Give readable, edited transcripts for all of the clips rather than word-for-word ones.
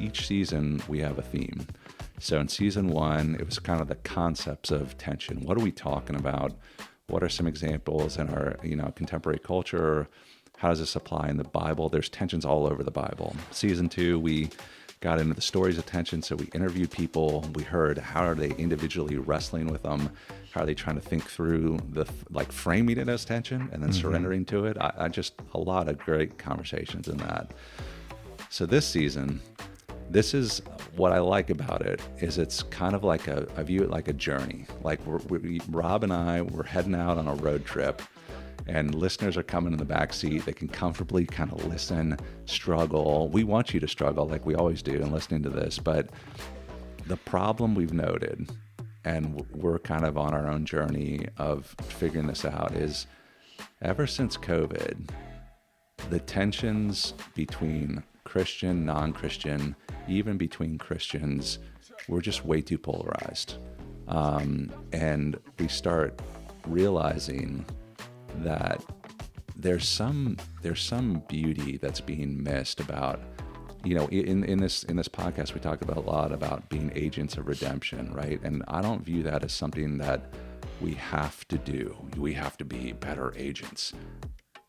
each season we have a theme. So in season 1, it was kind of the concepts of tension. What are we talking about? What are some examples in our, contemporary culture? How does this apply in the Bible? There's tensions all over the Bible. Season 2, we got into the stories of tension. So we interviewed people. We heard how are they individually wrestling with them? How are they trying to think through framing it as tension and then surrendering to it? I just a lot of great conversations in that. So this season, this is what I like about it is it's kind of like I view it like a journey. Like Rob and I, we're heading out on a road trip and listeners are coming in the back seat. They can comfortably kind of listen, struggle. We want you to struggle like we always do in listening to this. But the problem we've noted, and we're kind of on our own journey of figuring this out, is ever since COVID, the tensions between Christian, non-Christian, even between Christians, we're just way too polarized. And we start realizing that there's some beauty that's being missed about, in this podcast, we talk about a lot about being agents of redemption, right? And I don't view that as something that we have to do. We have to be better agents.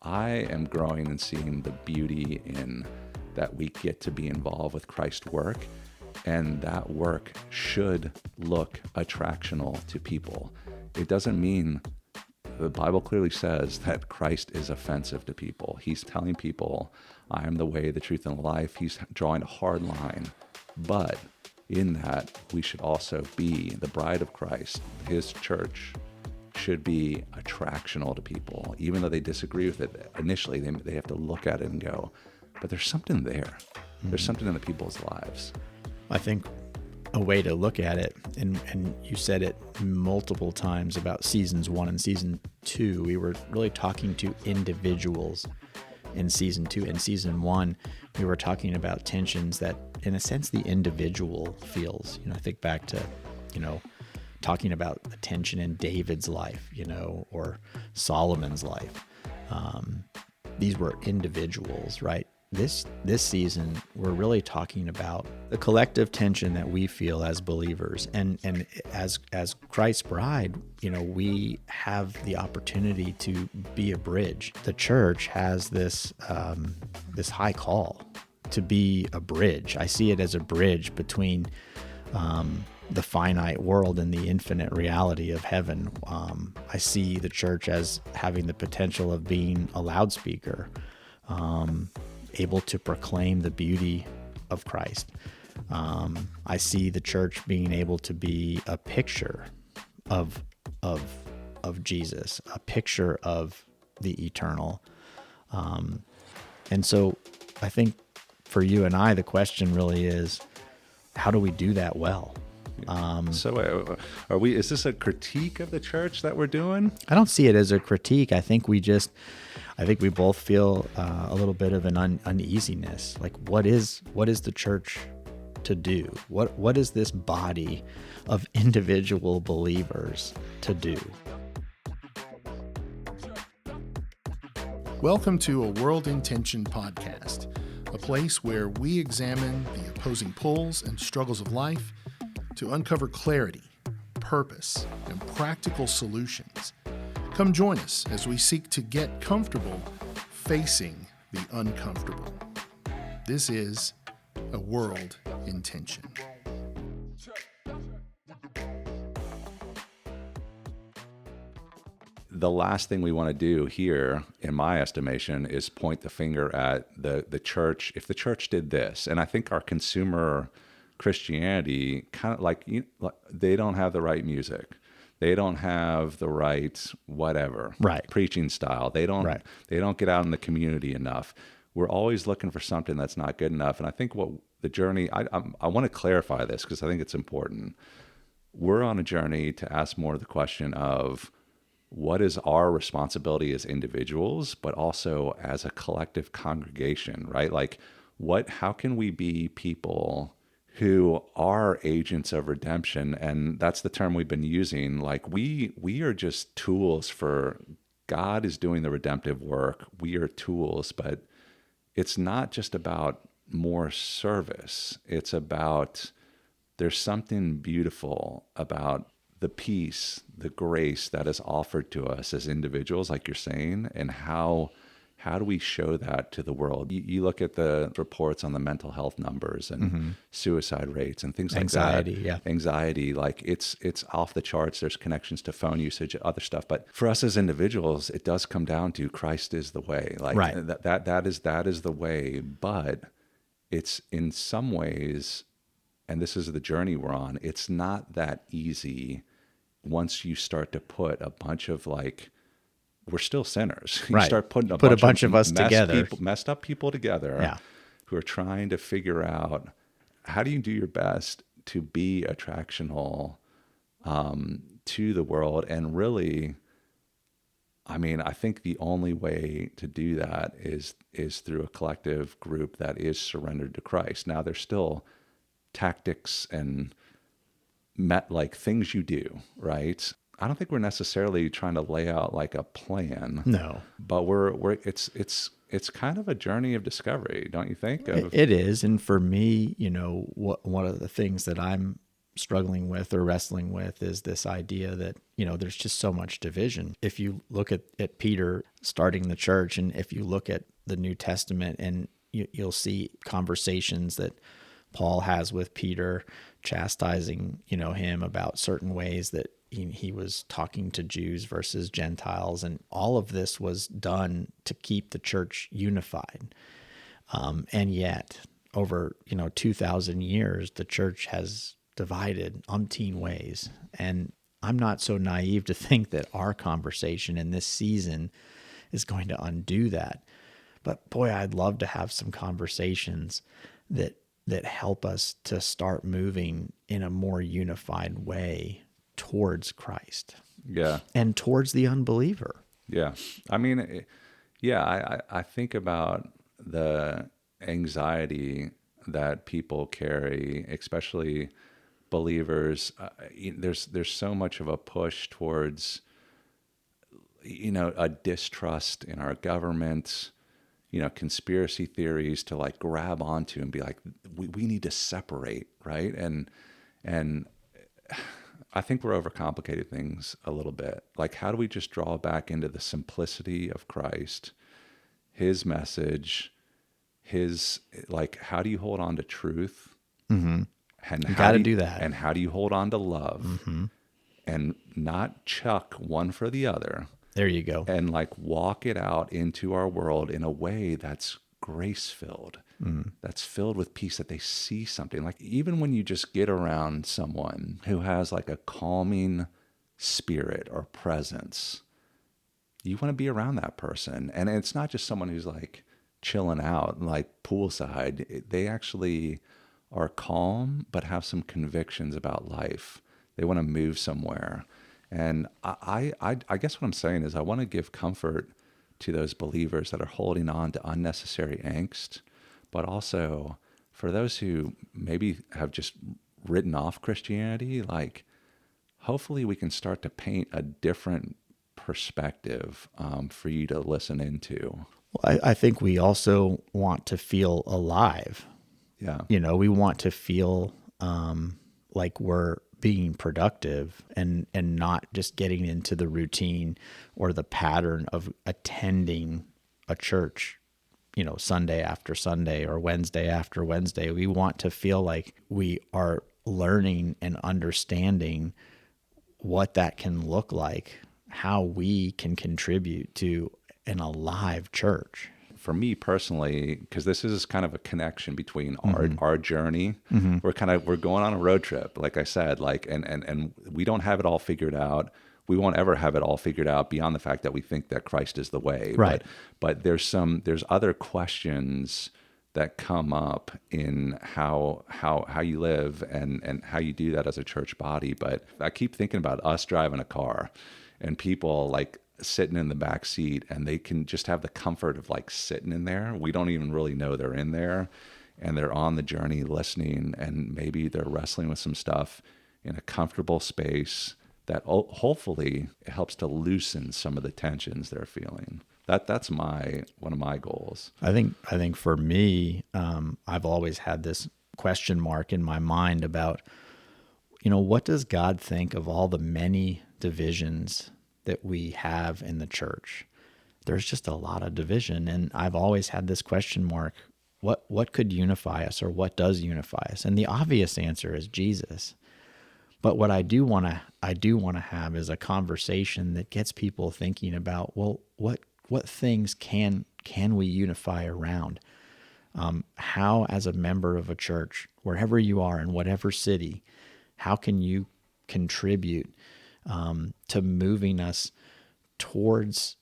I am growing and seeing the beauty in that we get to be involved with Christ's work, and that work should look attractional to people. It doesn't mean, the Bible clearly says that Christ is offensive to people. He's telling people, I am the way, the truth, and the life. He's drawing a hard line. But in that, we should also be the bride of Christ. His church should be attractional to people. Even though they disagree with it initially, they have to look at it and go, but there's something there. There's something in the people's lives. I think a way to look at it, and you said it multiple times about seasons 1 and season 2, we were really talking to individuals in season 2. In season 1, we were talking about tensions that, in a sense, the individual feels. I think back to, talking about the tension in David's life, or Solomon's life. These were individuals, right? This season, we're really talking about the collective tension that we feel as believers, and as Christ's bride, we have the opportunity to be a bridge. The church has this high call to be a bridge. I see it as a bridge between the finite world and the infinite reality of heaven. I see the church as having the potential of being a loudspeaker, able to proclaim the beauty of Christ. I see the church being able to be a picture of Jesus, a picture of the eternal. And so I think for you and I, the question really is, how do we do that well? So is this a critique of the church that we're doing? I don't see it as a critique. I think we both feel a little bit of an uneasiness. Like, what is the church to do? What is this body of individual believers to do? Welcome to A World in Tension podcast, a place where we examine the opposing pulls and struggles of life to uncover clarity, purpose, and practical solutions. Come join us as we seek to get comfortable facing the uncomfortable. This is A World in Tension. The last thing we want to do here, in my estimation, is point the finger at the church. If the church did this, and I think our consumer Christianity kind of they don't have the right music. They don't have the right preaching style. They don't get out in the community enough. We're always looking for something that's not good enough. And I think what the journey, I want to clarify this because I think it's important. We're on a journey to ask more of the question of what is our responsibility as individuals, but also as a collective congregation, right? Like how can we be people who are agents of redemption? And that's the term we've been using. Like we are just tools for God is doing the redemptive work. We are tools, but it's not just about more service. It's about, there's something beautiful about the peace, the grace that is offered to us as individuals, like you're saying, and how do we show that to the world? You look at the reports on the mental health numbers and suicide rates and things like Anxiety, that. yeah. Anxiety, like it's off the charts. There's connections to phone usage, other stuff. But for us as individuals, it does come down to Christ is the way. Like Right. that is the way. But it's in some ways, and this is the journey we're on, it's not that easy once you start to put a bunch of like, we're still sinners. You Right. start putting a bunch of us together. Messed up people together Yeah. who are trying to figure out how do you do your best to be attractional to the world. And really, I mean, I think the only way to do that is through a collective group that is surrendered to Christ. Now, there's still tactics and like things you do, right? I don't think we're necessarily trying to lay out like a plan. No. But it's kind of a journey of discovery, don't you think? It is. And for me, one of the things that I'm struggling with or wrestling with is this idea that, there's just so much division. If you look at Peter starting the church, and if you look at the New Testament, and you'll see conversations that Paul has with Peter, chastising, him about certain ways that he was talking to Jews versus Gentiles, and all of this was done to keep the church unified. And yet, over 2,000 years, the church has divided umpteen ways. And I'm not so naive to think that our conversation in this season is going to undo that. But boy, I'd love to have some conversations that help us to start moving in a more unified way towards Christ. Yeah. And towards the unbeliever. Yeah. I mean, yeah, I think about the anxiety that people carry, especially believers. There's so much of a push towards, a distrust in our government, conspiracy theories to like grab onto and be like, we need to separate, right? And I think we're overcomplicating things a little bit. Like, how do we just draw back into the simplicity of Christ, his message, how do you hold on to truth? Mm-hmm. And you got to do that. And how do you hold on to love? Mm-hmm. And not chuck one for the other. There you go. And like walk it out into our world in a way that's grace-filled, that's filled with peace, that they see something. Like even when you just get around someone who has like a calming spirit or presence, you want to be around that person. And it's not just someone who's like chilling out, like poolside. They actually are calm, but have some convictions about life. They want to move somewhere. And I guess what I'm saying is I want to give comfort to those believers that are holding on to unnecessary angst, but also for those who maybe have just written off Christianity, like hopefully we can start to paint a different perspective for you to listen into. Well, I think we also want to feel alive. Yeah. We want to feel like we're being productive and not just getting into the routine or the pattern of attending a church, Sunday after Sunday or Wednesday after Wednesday. We want to feel like we are learning and understanding what that can look like, how we can contribute to an alive church. For me personally, because this is kind of a connection between our journey. We're going on a road trip, like I said, and we don't have it all figured out. We won't ever have it all figured out beyond the fact that we think that Christ is the way. Right. But there's other questions that come up in how you live and how you do that as a church body. But I keep thinking about us driving a car and people like sitting in the back seat, and they can just have the comfort of like sitting in there. We don't even really know they're in there, and they're on the journey listening, and maybe they're wrestling with some stuff in a comfortable space that hopefully helps to loosen some of the tensions they're feeling. That's one of my goals. I think for me, I've always had this question mark in my mind about, what does God think of all the many divisions that we have in the church? There's just a lot of division, and I've always had this question mark: what could unify us, or what does unify us? And the obvious answer is Jesus. But what I do want to have is a conversation that gets people thinking about, well, what things can we unify around? How, as a member of a church, wherever you are in whatever city, how can you contribute to moving us towards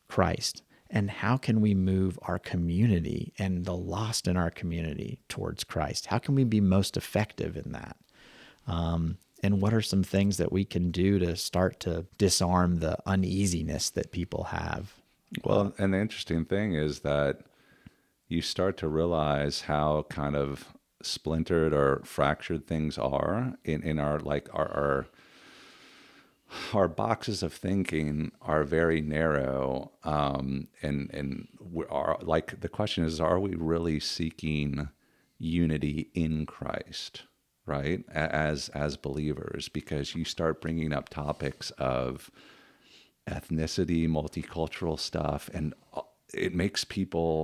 Christ? And how can we move our community and the lost in our community towards Christ? How can we be most effective in that? And what are some things that we can do to start to disarm the uneasiness that people have? Well, and the interesting thing is that you start to realize how kind of splintered or fractured things are in our boxes of thinking are very narrow. And we are, like, the question is, are we really seeking unity in Christ? Right, as believers, because you start bringing up topics of ethnicity, multicultural stuff, and it makes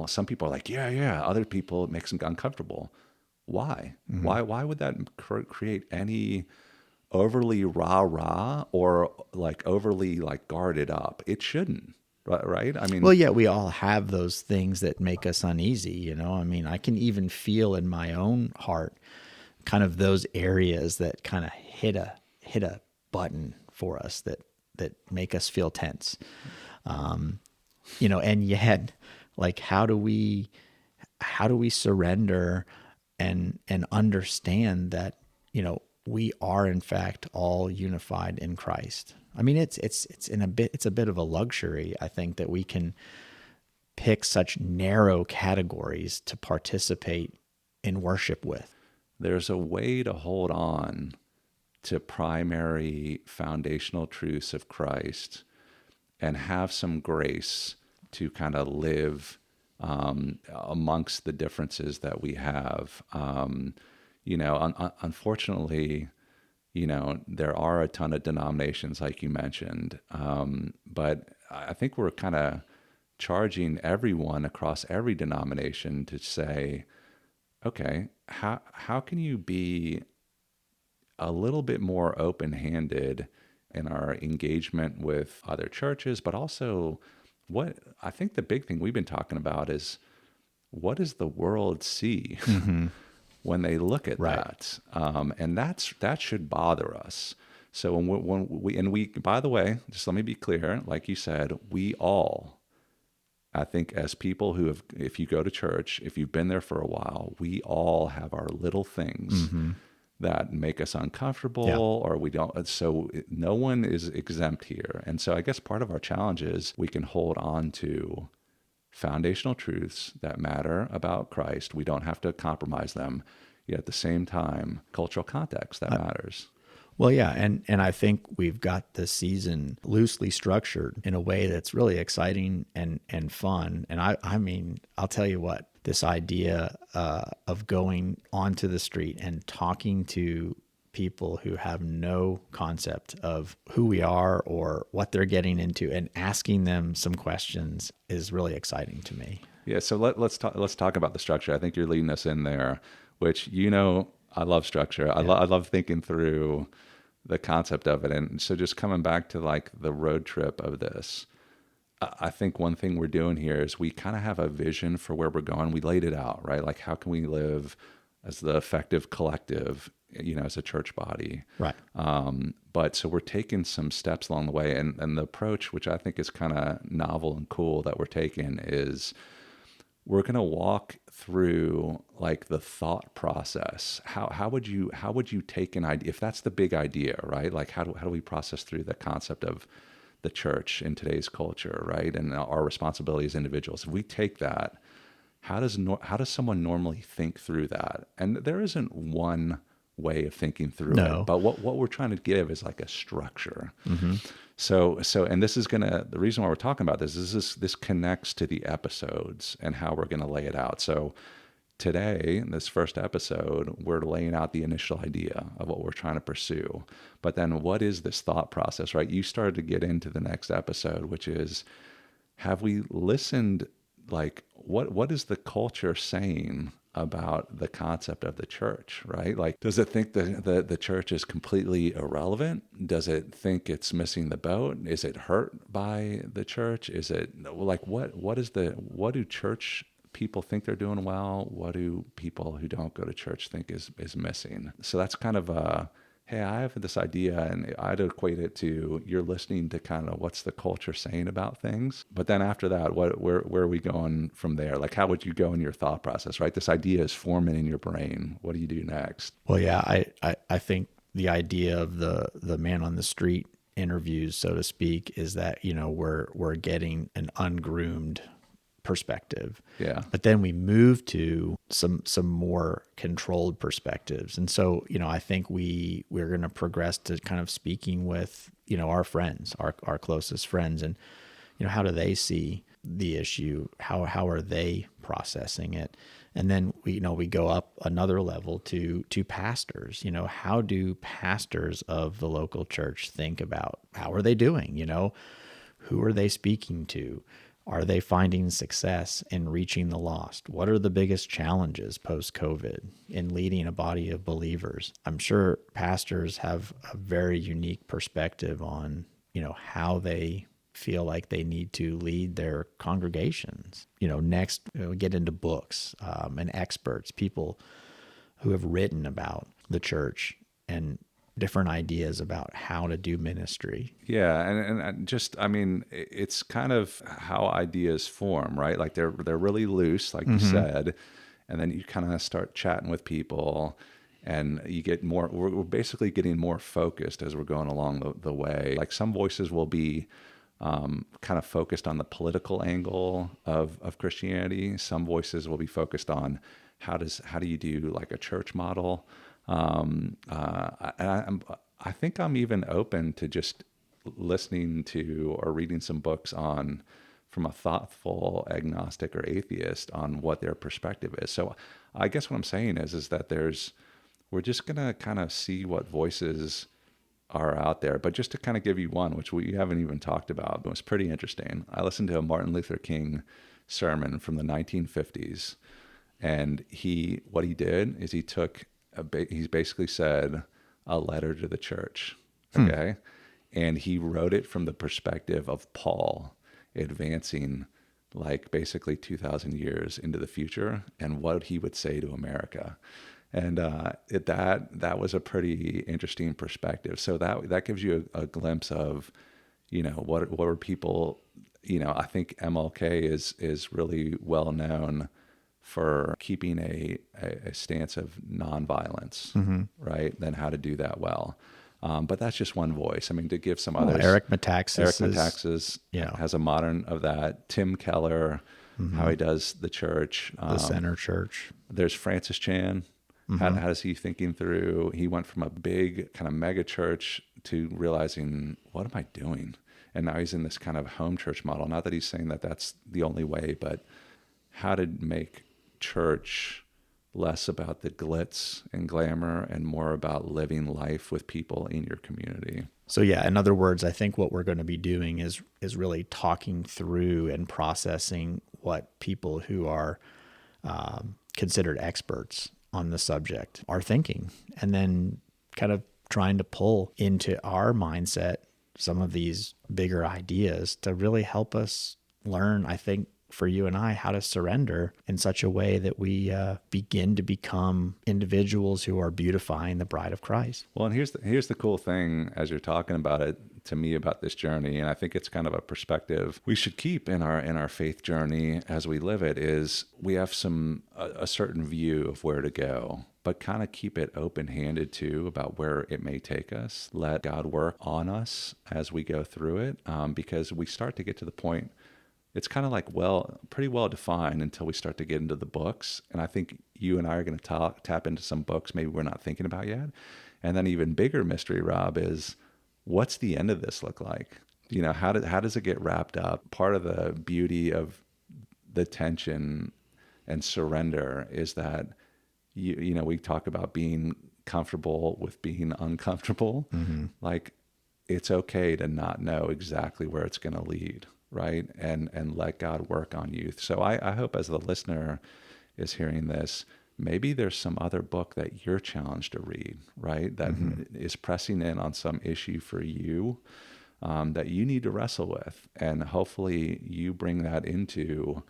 some people are like, yeah. Other people, it makes them uncomfortable. Why? Mm-hmm. Why would that create any overly rah-rah or like overly like guarded up? It shouldn't. Right? I mean, well, yeah, we all have those things that make us uneasy. I mean, I can even feel in my own heart kind of those areas that kind of hit a button for us that make us feel tense. And yet, like, how do we surrender and understand that, we are in fact all unified in Christ? I mean, it's a bit of a luxury, I think, that we can pick such narrow categories to participate in worship with. There's a way to hold on to primary foundational truths of Christ and have some grace to kind of live amongst the differences that we have. Unfortunately, there are a ton of denominations, like you mentioned, but I think we're kind of charging everyone across every denomination to say, okay, how can you be a little bit more open-handed in our engagement with other churches, but also what I think the big thing we've been talking about is, what does the world see when they look at that? And that should bother us. So when we, by the way, just let me be clear, like you said, we all, I think, as people who have, if you go to church, if you've been there for a while, we all have our little things that make us uncomfortable, or we don't. So no one is exempt here. And so I guess part of our challenge is we can hold on to foundational truths that matter about Christ. We don't have to compromise them. Yet at the same time, cultural context that matters. Well, yeah, and I think we've got this season loosely structured in a way that's really exciting and fun. And I mean, I'll tell you what, this idea of going onto the street and talking to people who have no concept of who we are or what they're getting into and asking them some questions is really exciting to me. Yeah, so let's talk about the structure. I think you're leading us in there, which, I love structure. I love thinking through the concept of it. And so just coming back to like the road trip of this, I think one thing we're doing here is we kind of have a vision for where we're going. We laid it out, right? Like, how can we live as the effective collective, as a church body? Right. But so we're taking some steps along the way. And the approach, which I think is kind of novel and cool that we're taking, is we're going to walk through like the thought process. How would you take an idea, if that's the big idea, right? Like, how do we process through the concept of the church in today's culture, right? And our responsibility as individuals. If we take that, how does someone normally think through that? And there isn't one way of thinking through No. it. But what we're trying to give is like a structure. Mm-hmm. So, and this is the reason why we're talking about this is this connects to the episodes and how we're gonna lay it out. So today, in this first episode, we're laying out the initial idea of what we're trying to pursue. But then what is this thought process, right? You started to get into the next episode, which is, have we listened, like, what is the culture saying about the concept of the church, right? Like, does it think the church is completely irrelevant? Does it think it's missing the boat? Is it hurt by the church? Is it like, what do church people think they're doing well? What do people who don't go to church think is missing? So that's kind of hey, I have this idea, and I'd equate it to you're listening to kind of what's the culture saying about things. But then after that, where are we going from there? Like, how would you go in your thought process, right? This idea is forming in your brain. What do you do next? Well, yeah, I think the idea of the man on the street interviews, so to speak, is that, we're getting an ungroomed perspective. Yeah. But then we move to some more controlled perspectives. And so, I think we're going to progress to kind of speaking with, our friends, our closest friends, and, how do they see the issue? How are they processing it? And then we go up another level to pastors. How do pastors of the local church think about how are they doing? Who are they speaking to? Are they finding success in reaching the lost? What are the biggest challenges post-COVID in leading a body of believers? I'm sure pastors have a very unique perspective on, how they feel like they need to lead their congregations. Next, we get into books and experts, people who have written about the church and different ideas about how to do ministry. Yeah, and just, I mean, it's kind of how ideas form, right? Like they're really loose, like you said, and then you kind of start chatting with people, and you get more. We're basically getting more focused as we're going along the way. Like some voices will be kind of focused on the political angle of Christianity. Some voices will be focused on how do you do like a church model. I think I'm even open to just listening to or reading some books from a thoughtful agnostic or atheist on what their perspective is. So I guess what I'm saying is that we're just going to kind of see what voices are out there. But just to kind of give you one, which we haven't even talked about, but was pretty interesting. I listened to a Martin Luther King sermon from the 1950s. And what he did is he basically said a letter to the church, okay? And he wrote it from the perspective of Paul advancing like basically 2,000 years into the future and what he would say to America. And that was a pretty interesting perspective. So that gives you a glimpse of, what were people, I think MLK is really well known for keeping a stance of nonviolence, right? Then how to do that well. But that's just one voice. I mean, to give some others. Eric Metaxas has a modern of that. Tim Keller, how he does the church. The Center Church. There's Francis Chan. How does he thinking through? He went from a big kind of mega church to realizing, what am I doing? And now he's in this kind of home church model. Not that he's saying that that's the only way, but how to make church less about the glitz and glamour and more about living life with people in your community. So yeah, in other words, I think what we're going to be doing is really talking through and processing what people who are considered experts on the subject are thinking, and then kind of trying to pull into our mindset some of these bigger ideas to really help us learn, I think, for you and I, how to surrender in such a way that we begin to become individuals who are beautifying the bride of Christ. Well, and here's the cool thing as you're talking about it to me about this journey, and I think it's kind of a perspective we should keep in our faith journey as we live it, is we have a certain view of where to go, but kind of keep it open-handed too about where it may take us. Let God work on us as we go through it, because we start to get to the point it's kind of like, well, pretty well defined until we start to get into the books. And I think you and I are going to tap into some books maybe we're not thinking about yet. And then even bigger mystery, Rob, is what's the end of this look like? You know, how does it get wrapped up? Part of the beauty of the tension and surrender is that, you know, we talk about being comfortable with being uncomfortable. Mm-hmm. Like, it's okay to not know exactly where it's going to lead, right? And let God work on you. So I hope as the listener is hearing this, maybe there's some other book that you're challenged to read, right? That is pressing in on some issue for you that you need to wrestle with. And hopefully you bring that into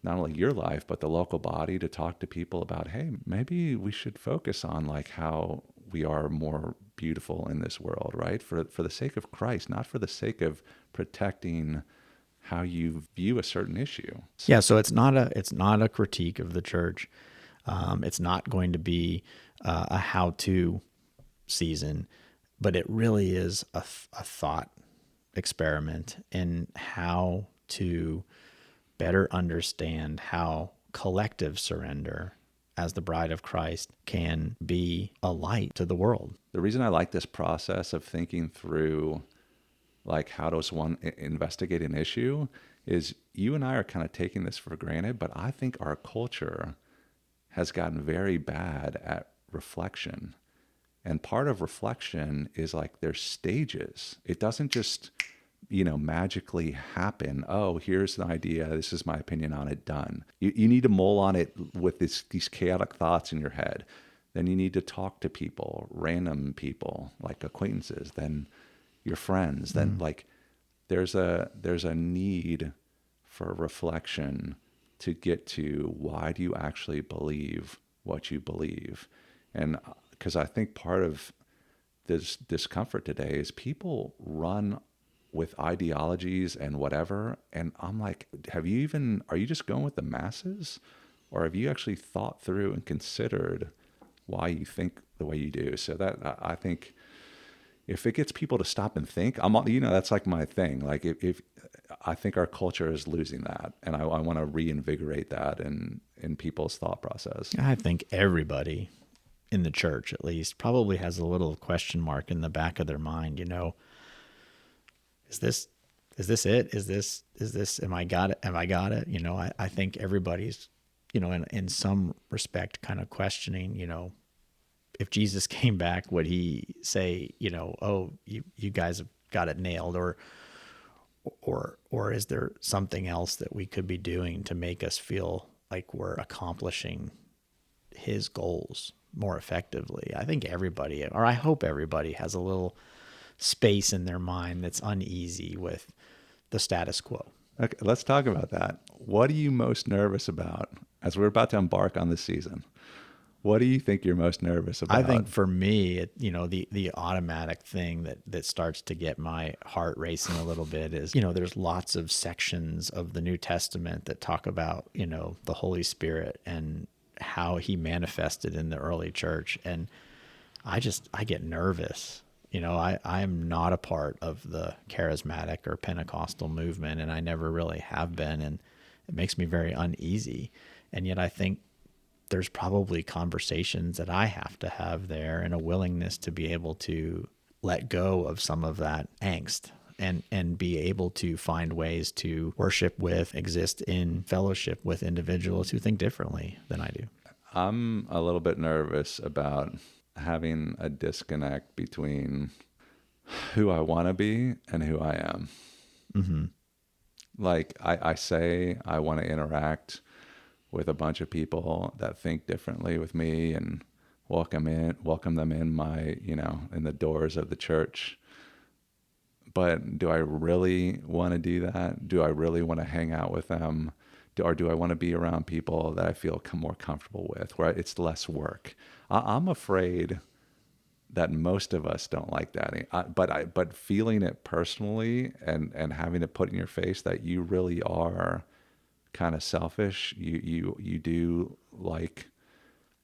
not only your life, but the local body to talk to people about, hey, maybe we should focus on like how we are more beautiful in this world, right? For the sake of Christ, not for the sake of protecting how you view a certain issue. Yeah, so it's not a critique of the church. It's not going to be a how-to season, but it really is a thought experiment in how to better understand how collective surrender as the bride of Christ can be a light to the world. The reason I like this process of thinking through like how does one investigate an issue is you and I are kind of taking this for granted, but I think our culture has gotten very bad at reflection. And part of reflection is like there's stages. It doesn't just, you know, magically happen. Oh, here's an idea. This is my opinion on it. Done. You need to mull on it with these chaotic thoughts in your head. Then you need to talk to people, random people, like acquaintances, then your friends. Then like there's a need for reflection to get to why do you actually believe what you believe? And because I think part of this discomfort today is people run with ideologies and whatever. And I'm like, are you just going with the masses? Or have you actually thought through and considered why you think the way you do? So that, I think if it gets people to stop and think, that's like my thing. Like if I think our culture is losing that, and I want to reinvigorate that in people's thought process. I think everybody in the church, at least, probably has a little question mark in the back of their mind, you know, is this it? Is this, am I got it? You know, I think everybody's, you know, in some respect kind of questioning, you know, if Jesus came back, would he say, you know, oh, you guys have got it nailed, or is there something else that we could be doing to make us feel like we're accomplishing his goals more effectively? I think everybody, or I hope everybody, has a little space in their mind that's uneasy with the status quo. Okay, let's talk about that. What are you most nervous about as we're about to embark on this season? What do you think you're most nervous about? I think for me, you know, the automatic thing that starts to get my heart racing a little bit is, you know, there's lots of sections of the New Testament that talk about, you know, the Holy Spirit and how he manifested in the early church. And I get nervous. You know, I am not a part of the charismatic or Pentecostal movement, and I never really have been. And it makes me very uneasy. And yet I think there's probably conversations that I have to have there, and a willingness to be able to let go of some of that angst and be able to find ways to worship with, exist in fellowship with individuals who think differently than I do. I'm a little bit nervous about having a disconnect between who I want to be and who I am. Mm-hmm. Like I say I want to interact with a bunch of people that think differently with me and welcome them in my, you know, in the doors of the church. But do I really want to do that? Do I really want to hang out with them? Or do I want to be around people that I feel more comfortable with, where it's less work? I'm afraid that most of us don't like that. But feeling it personally and having it put in your face that you really are kind of selfish, you do like,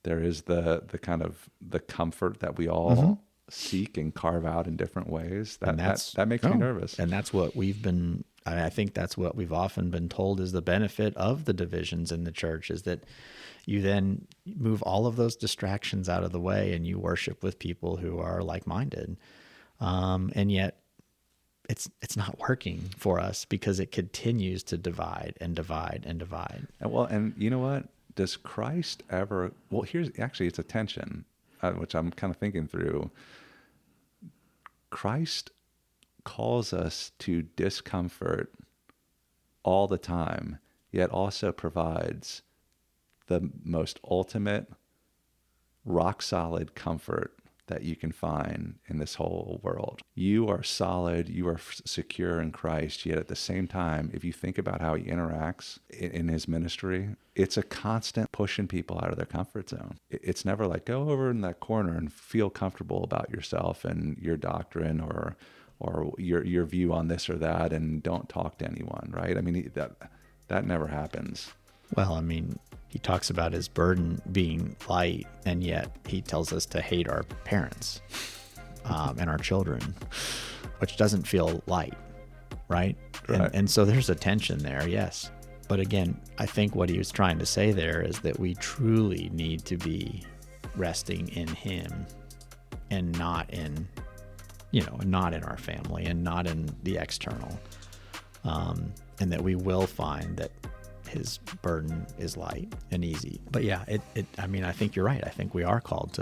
there is the kind of the comfort that we all seek and carve out in different ways. That makes me nervous. And that's what we've been I think that's what we've often been told is the benefit of the divisions in the church, is that you then move all of those distractions out of the way and you worship with people who are like-minded. And yet it's not working for us because it continues to divide and divide and divide. And you know what? Does Christ ever, it's a tension, which I'm kind of thinking through. Christ calls us to discomfort all the time, yet also provides the most ultimate, rock solid comfort that you can find in this whole world. You are solid, you are secure in Christ, yet at the same time, if you think about how he interacts in his ministry, it's a constant pushing people out of their comfort zone. It's never like, go over in that corner and feel comfortable about yourself and your doctrine or your view on this or that, and don't talk to anyone, right? I mean, that never happens. Well, I mean, he talks about his burden being light, and yet he tells us to hate our parents and our children, which doesn't feel light, right? Right. And so there's a tension there, yes. But again, I think what he was trying to say there is that we truly need to be resting in him and not in, not in our family and not in the external. And that we will find that his burden is light and easy. But yeah, I think you're right. I think we are called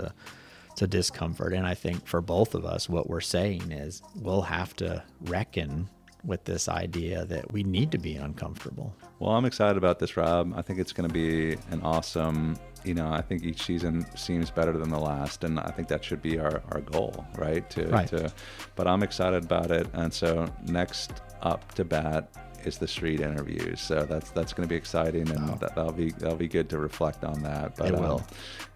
to discomfort. And I think for both of us, what we're saying is we'll have to reckon with this idea that we need to be uncomfortable. Well, I'm excited about this, Rob. I think it's going to be an awesome, I think each season seems better than the last. And I think that should be our goal, right? But I'm excited about it. And so next up to bat is the street interviews. So that's going to be exciting, and that'll be good to reflect on that. But it will.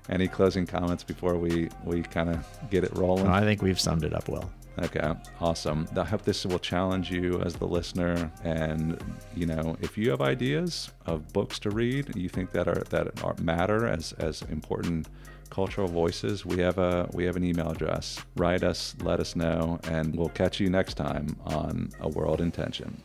Any closing comments before we kind of get it rolling? No, I think we've summed it up well. Okay, awesome. I hope this will challenge you as the listener. And if you have ideas of books to read, you think that matter as important cultural voices, we have an email address. Write us, let us know, and we'll catch you next time on A World in Tension.